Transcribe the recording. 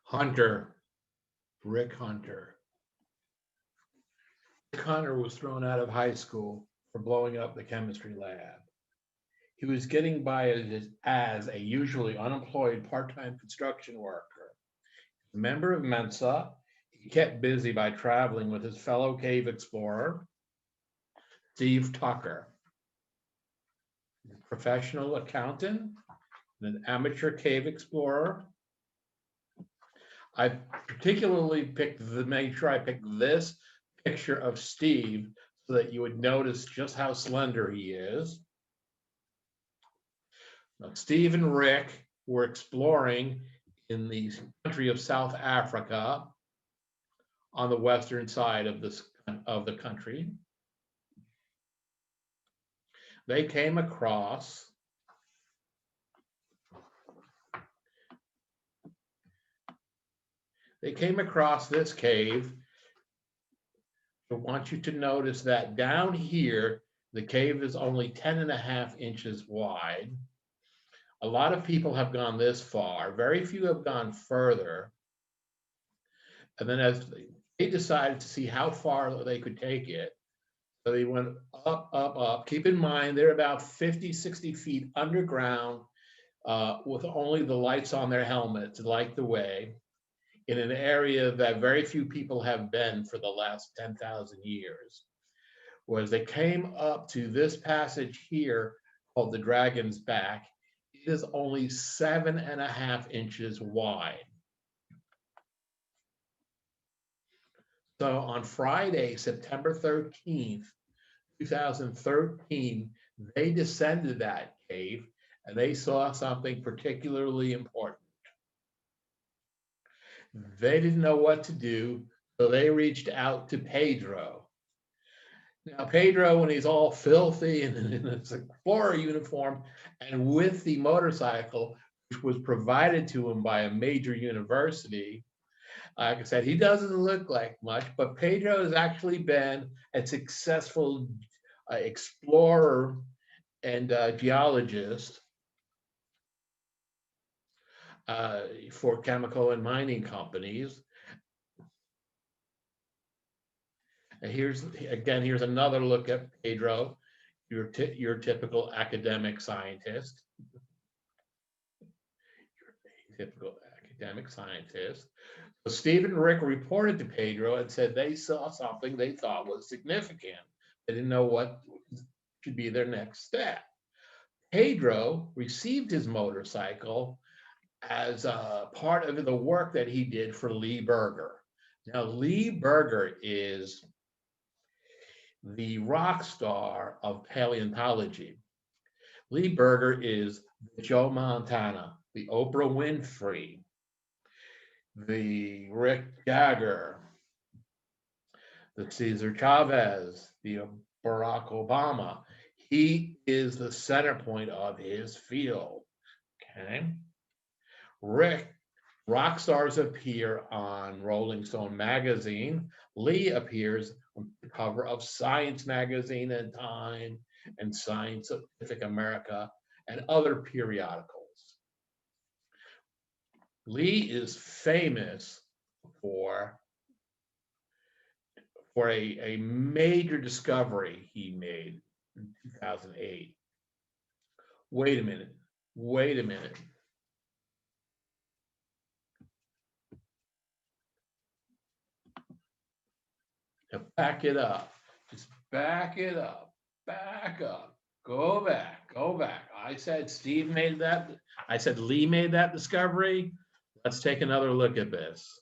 Hunter, Rick Hunter. Rick Hunter was thrown out of high school for blowing up the chemistry lab. He was getting by as a usually unemployed part-time construction worker. A member of Mensa, he kept busy by traveling with his fellow cave explorer, Steve Tucker, a professional accountant and an amateur cave explorer. I particularly made sure I picked this picture of Steve so that you would notice just how slender he is. Now, Steve and Rick were exploring in the country of South Africa on the western side of the country. They came across this cave. I want you to notice that down here, the cave is only 10.5 inches wide. A lot of people have gone this far. Very few have gone further. And then as they decided to see how far they could take it, so they went up, up, up. Keep in mind, they're about 50, 60 feet underground with only the lights on their helmets to light the way in an area that very few people have been for the last 10,000 years. Whereas they came up to this passage here called the Dragon's Back, it is only 7.5 inches wide. So on Friday, September 13th, 2013, they descended that cave and they saw something particularly important. They didn't know what to do, so they reached out to Pedro. Now, Pedro, when he's all filthy and in his explorer uniform and with the motorcycle, which was provided to him by a major university, like I said, he doesn't look like much, but Pedro has actually been a successful explorer and geologist for chemical and mining companies. And here's another look at Pedro, your typical academic scientist. So Steve and Rick reported to Pedro and said they saw something they thought was significant. They didn't know what should be their next step. Pedro received his motorcycle as part of the work that he did for Lee Berger. Now, Lee Berger is the rock star of paleontology. Lee Berger is Joe Montana, the Oprah Winfrey, the Rick Jagger, the Cesar Chavez, the Barack Obama. He is the center point of his field. Okay. Rock stars appear on Rolling Stone magazine. Lee appears on the cover of Science magazine and Time and Scientific America and other periodicals. Lee is famous for a major discovery he made in 2008. Wait a minute. Now back it up. Just back it up. Back up. Go back. I said Lee made that discovery. Let's take another look at this.